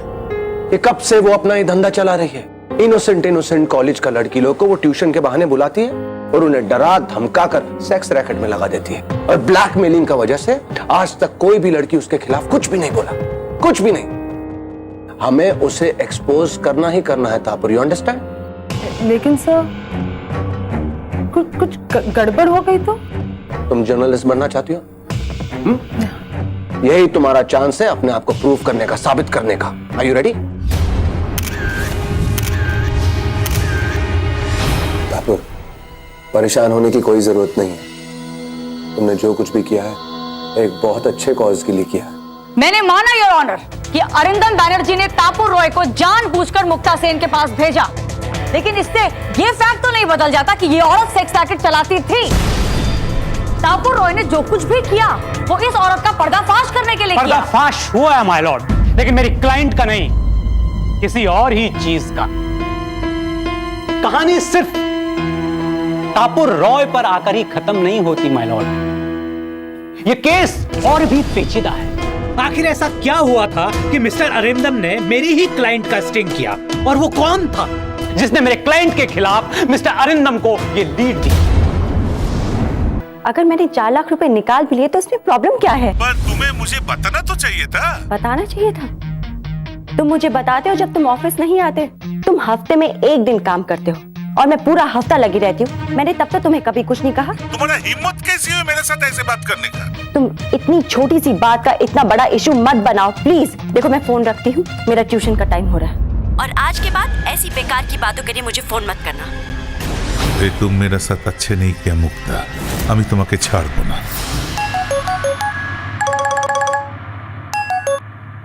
Speaker 10: कि कब से वो अपना ये धंधा चला रही है। इनोसेंट कॉलेज का लड़की लोग को वो ट्यूशन के बहाने बुलाती है और उन्हें डरा धमका कर सेक्स रैकेट में लगा देती है। और ब्लैकमेलिंग का वजह से आज तक कोई भी लड़की उसके खिलाफ कुछ भी नहीं बोला, कुछ भी नहीं। हमें उसे एक्सपोज करना ही करना है तापुर, यू अंडरस्टैंड?
Speaker 14: लेकिन सर, कुछ गड़बड़ हो गई तो?
Speaker 10: तुम जर्नलिस्ट बनना चाहती हो? यही तुम्हारा चांस है अपने आप को प्रूव करने का, साबित करने का। Are you ready? तापुर, परेशान होने की कोई जरूरत नहीं है। तुमने जो कुछ भी किया है एक बहुत अच्छे कॉज के लिए किया है।
Speaker 3: मैंने माना योर ऑनर कि अरिंदम बैनर्जी ने तापुर रॉय को जानबूझकर मुक्ता सेन के पास भेजा, लेकिन इससे ये फैक्ट तो नहीं बदल जाता कि ये औरत सेक्स रैकेट चलाती थी। तापुर रॉय ने जो कुछ भी किया वो इस औरत का पर्दाफाश करने के लिए किया।
Speaker 9: पर्दाफाश हुआ है माय लॉर्ड, लेकिन मेरी क्लाइंट का नहीं, किसी और ही चीज का। कहानी सिर्फ तापुर रॉय पर आकर ही खत्म नहीं होती माय लॉर्ड, ये केस और भी पेचीदा है।
Speaker 13: आखिर ऐसा क्या हुआ था कि मिस्टर अरिंदम ने मेरी ही क्लाइंट का स्टिंग किया, और वो कौन था
Speaker 9: जिसने मेरे क्लाइंट के खिलाफ मिस्टर अरिंदम को ये लीड दी?
Speaker 4: अगर मैंने 4 लाख रुपए निकाल भी लिए तो इसमें प्रॉब्लम क्या है?
Speaker 11: पर तुम्हें मुझे बताना तो चाहिए था।
Speaker 4: बताना चाहिए था? तुम मुझे बताते हो जब तुम ऑफिस नहीं आते। तुम हफ्ते में 1 दिन काम करते हो और मैं पूरा हफ्ता लगी रहती हूँ। मैंने तब तो तुम्हें कभी कुछ नहीं कहा।
Speaker 11: तुम्हारा हिम्मत कैसी हुई मेरे साथ ऐसे बात करने का?
Speaker 4: तुम इतनी छोटी सी बात का इतना बड़ा इशू मत बनाओ प्लीज। देखो मैं फोन रखती हूँ, मेरा ट्यूशन का टाइम हो रहा है। और आज के बाद ऐसी बेकार की बातों के लिए मुझे फोन मत करना।
Speaker 11: तुम मेरा साथ अच्छे नहीं किया मुक्ता, আমি তোমাকে ছাড়বো না।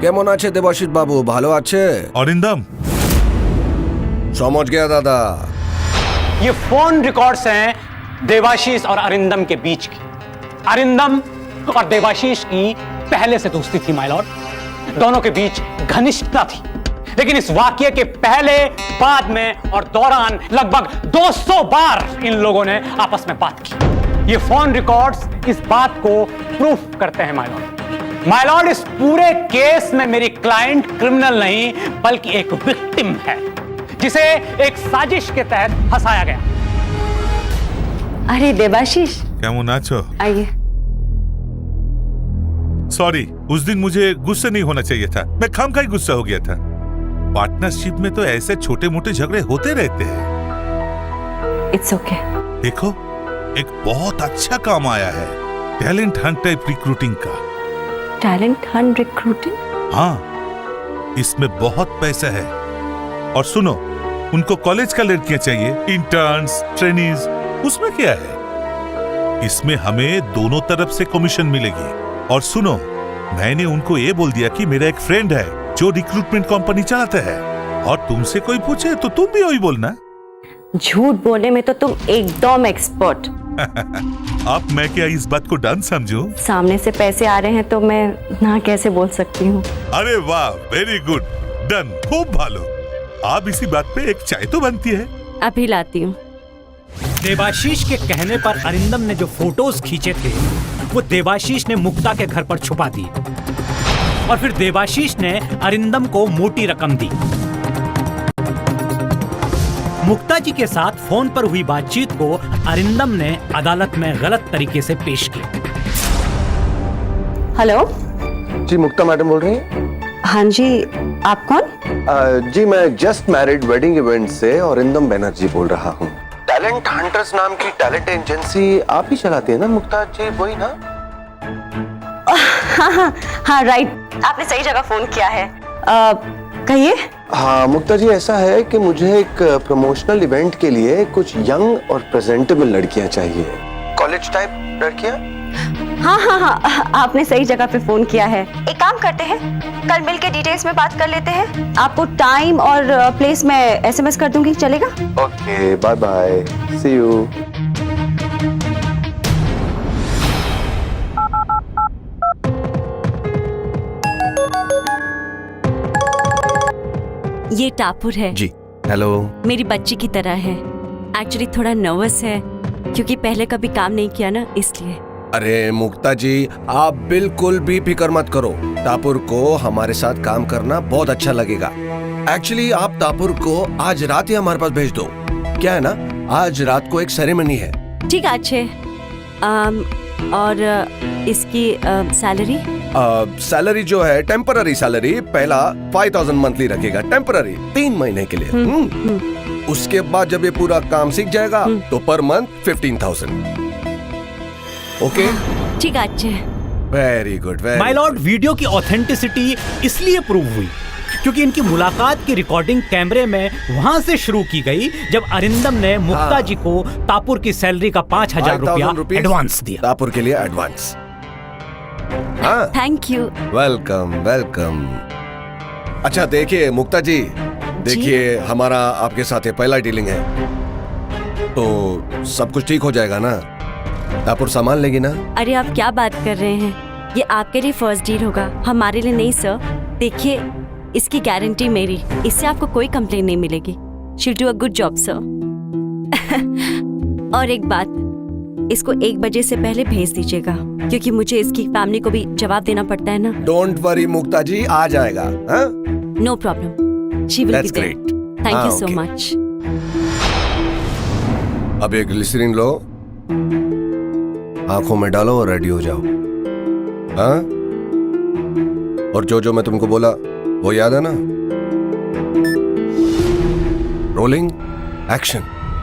Speaker 10: কেমন আছে দেবাশিস বাবু? ভালো আছে?
Speaker 11: অরিন্দম
Speaker 10: समझ गया दादा।
Speaker 9: ये फोन रिकॉर्ड्स हैं देवाशीष और अरिंदम के बीच की। अरिंदम और देवाशीष की पहले से दोस्ती थी माय लॉर्ड, दोनों के बीच घनिष्ठता थी, लेकिन इस वाकये के पहले, बाद में और दौरान लगभग 200 बार इन लोगों ने आपस में बात की। ये फोन रिकॉर्ड्स इस बात को प्रूफ करते हैं माय लॉर्ड। माय लॉर्ड, इस पूरे केस में मेरी क्लाइंट क्रिमिनल नहीं बल्कि एक विक्टिम है, जिसे एक साजिश के तहत फंसाया गया।
Speaker 4: अरे देवाशीष,
Speaker 11: কেমন আছো?
Speaker 4: आइए।
Speaker 11: सॉरी, उस दिन मुझे गुस्सा नहीं होना चाहिए था, मैं खामखा ही गुस्सा हो गया था। पार्टनरशिप में तो ऐसे छोटे मोटे झगड़े होते रहते हैं।
Speaker 4: It's okay.
Speaker 11: देखो, एक बहुत अच्छा काम आया है, टैलेंट हंट टाइप रिक्रूटिंग का।
Speaker 4: Talent Hunt recruiting?
Speaker 11: हाँ, इसमें बहुत पैसा है। और सुनो, उनको कॉलेज का लड़कियां चाहिए, इंटर्न्स, ट्रेनीज। उसमें क्या है, इसमें हमें दोनों तरफ से कमीशन मिलेगी। और सुनो, मैंने उनको ये बोल दिया कि मेरा एक फ्रेंड है जो रिक्रूटमेंट कंपनी चलाता है, और तुमसे कोई पूछे तो तुम भी वही बोलना।
Speaker 4: झूठ बोलने में तो तुम एकदम एक्सपर्ट।
Speaker 11: आप मैं क्या इस बात को डन समझूं?
Speaker 4: सामने से पैसे आ रहे हैं तो मैं ना कैसे बोल सकती हूँ।
Speaker 11: अरे वाह, वेरी गुड, डन, खूब भालो। आप इसी बात पे एक चाय तो बनती है।
Speaker 4: अभी लाती हूँ।
Speaker 13: देवाशीष के कहने पर अरिंदम ने जो फोटोज खींचे थे वो देवाशीष ने मुक्ता के घर पर छुपा दिए, और फिर देवाशीष ने अरिंदम को मोटी रकम दी। मुक्ता जी के साथ फोन पर हुई बातचीत को अरिंदम ने अदालत में गलत तरीके से पेश किया।
Speaker 4: हेलो
Speaker 10: जी, मुक्ता मैडम बोल रही हैं?
Speaker 4: हाँ जी, आप कौन?
Speaker 10: जी, मैं जस्ट मैरिड वेडिंग इवेंट से अरिंदम बैनर्जी बोल रहा हूँ। टैलेंट हंटर्स नाम की टैलेंट एजेंसी आप ही चलाती है ना मुक्ता जी, वही ना?
Speaker 4: हाँ राइट, आपने सही जगह फोन किया है। कहिए।
Speaker 10: हाँ मुक्ता जी, ऐसा है कि मुझे एक प्रमोशनल इवेंट के लिए कुछ यंग और प्रेजेंटेबल लड़कियां चाहिए, कॉलेज टाइप लड़कियां।
Speaker 4: हाँ, आपने सही जगह पे फोन किया है। एक काम करते हैं, कल मिलके डिटेल्स में बात कर लेते हैं। आपको टाइम और प्लेस में SMS कर दूंगी, चलेगा?
Speaker 10: Okay, bye bye, see you.
Speaker 4: ये टापुर है
Speaker 10: जी। हेलो।
Speaker 4: मेरी बच्ची की तरह है। एक्चुअली थोड़ा नर्वस है क्योंकि पहले कभी काम नहीं किया ना, इसलिए।
Speaker 10: अरे मुक्ता जी, आप बिल्कुल भी फिक्र मत करो, टापुर को हमारे साथ काम करना बहुत अच्छा लगेगा। एक्चुअली आप टापुर को आज रात ही हमारे पास भेज दो। क्या है ना, आज रात को एक सेरेमनी है।
Speaker 4: ठीक है, अच्छे। और इसकी सैलरी?
Speaker 10: सैलरी जो है टेम्पररी सैलरी, पहला 5000 मंथली रखेगा, टेम्पररी 3 महीने के लिए। उसके बाद जब ये पूरा काम सीख जाएगा तो पर मंथ 15,000। ओके,
Speaker 4: ठीक है, अच्छे।
Speaker 10: Very good.
Speaker 13: My Lord, video की ऑथेंटिसिटी इसलिए प्रूव हुई क्योंकि इनकी मुलाकात की रिकॉर्डिंग कैमरे में वहां से शुरू की गई जब अरिंदम ने मुक्ता जी को तापुर की सैलरी का 5,000 रुपया एडवांस दिया।
Speaker 10: तापुर के लिए advance.
Speaker 4: Thank you.
Speaker 10: Welcome welcome. अच्छा देखिए मुक्ता जी, देखिए हमारा आपके साथ ये पहला डीलिंग है, तो सब कुछ ठीक हो जाएगा ना? तापुर सामान लेगी ना?
Speaker 4: अरे आप क्या बात कर रहे हैं, ये आपके लिए फर्स्ट डील होगा, हमारे लिए नहीं सर। देखिए, इसकी गारंटी मेरी, इससे आपको कोई कंप्लेन नहीं मिलेगी। She will do a good job sir. और एक बात, इसको 1 बजे से पहले भेज दीजिएगा क्योंकि मुझे इसकी फैमिली को भी जवाब देना पड़ता है ना।
Speaker 10: डोंट वरी मुक्ता जी, आ जाएगा।
Speaker 4: No problem, she will be there. Thank you so much.
Speaker 10: अब एक ग्लिसरीन लो, आंखों में डालो और रेडी हो जाओ। हाँ, और जो मैं तुमको बोला वो याद है ना? Rolling action.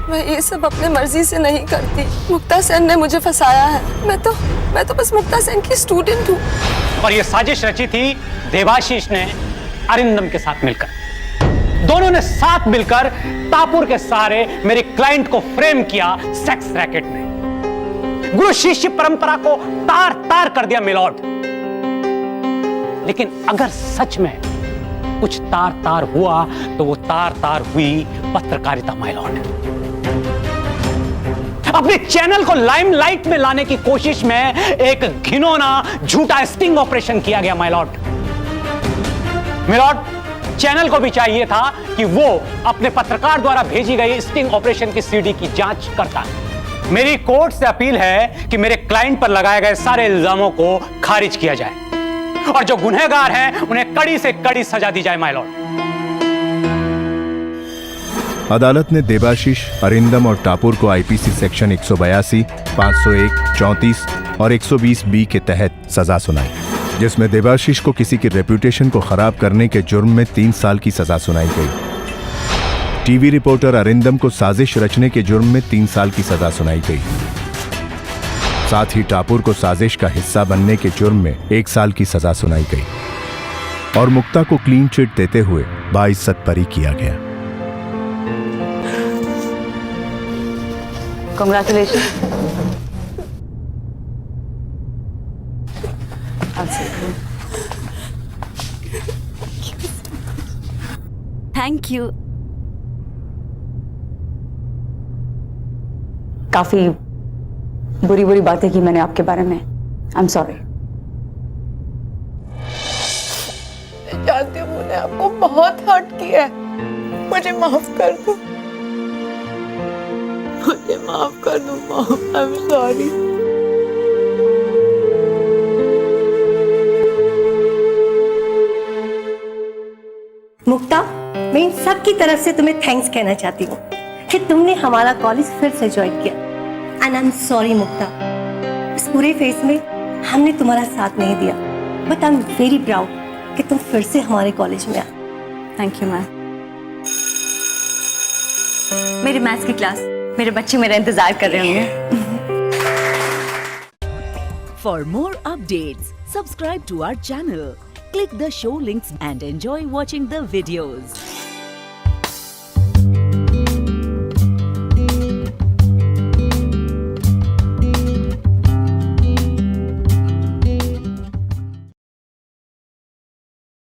Speaker 14: मैं ये सब अपने मर्जी से नहीं करती, मुक्ता सेन ने मुझे फंसाया है। मैं तो बस मुक्ता सेन की स्टूडेंट हूँ।
Speaker 9: और ये साजिश रची थी देवाशीष ने अरिंदम के साथ मिलकर। दोनों ने साथ मिलकर तापुर के सहारे मेरे क्लाइंट को फ्रेम किया सेक्स रैकेट में। गुरु शिष्य परंपरा को तार तार कर दिया मिलॉर्ड। लेकिन अगर सच में कुछ तार तार हुआ तो वो तार तार हुई पत्रकारिता माय लॉर्ड। अपने चैनल को लाइमलाइट में लाने की कोशिश में एक घिनौना झूठा स्टिंग ऑपरेशन किया गया my Lord. My Lord, channel को भी चाहिए था कि वो अपने पत्रकार द्वारा भेजी गई स्टिंग ऑपरेशन की सीडी की जांच करता। मेरी कोर्ट से अपील है कि मेरे क्लाइंट पर लगाए गए सारे इल्जामों को खारिज किया जाए और जो गुनहगार हैं उन्हें कड़ी से कड़ी सजा दी जाए माय लॉर्ड।
Speaker 19: अदालत ने देबाशीष, अरिंदम और टापुर को आईपीसी सेक्शन 182, 501, 34 और 120 बी के तहत सजा सुनाई, जिसमें देबाशीष को किसी की रेपुटेशन को खराब करने के जुर्म में 3 साल की सजा सुनाई गई। टीवी रिपोर्टर अरिंदम को साजिश रचने के जुर्म में 3 साल की सजा सुनाई गई। साथ ही टापुर को साजिश का हिस्सा बनने के जुर्म में 1 साल की सजा सुनाई गई और मुक्ता को क्लीन चिट देते हुए बाइज्जत बरी किया गया।
Speaker 3: Congratulations.
Speaker 4: Thank you.
Speaker 3: काफी बुरी बुरी बातें की मैंने आपके बारे में। आई एम सॉरी।
Speaker 14: जानती हूँ मैंने आपको बहुत हर्ट किया है, मुझे माफ कर दो, मुझे माफ कर दो मॉम, आई एम सॉरी।
Speaker 4: मुक्ता, मैं इन सब की तरफ से तुम्हें थैंक्स कहना चाहती हूँ कि तुमने हमारा कॉलेज फिर से ज्वाइन किया। And I am sorry Mukta, इस पूरे फेज में हमने तुम्हारा साथ नहीं दिया, but I am very proud कि तुम फिर से हमारे कॉलेज में आ। Thank you ma'am. मेरी मैथ्स की क्लास, मेरे बच्चे मेरा इंतजार कर रहे होंगे।
Speaker 16: For more updates, subscribe to our channel, click the show links and enjoy watching the videos.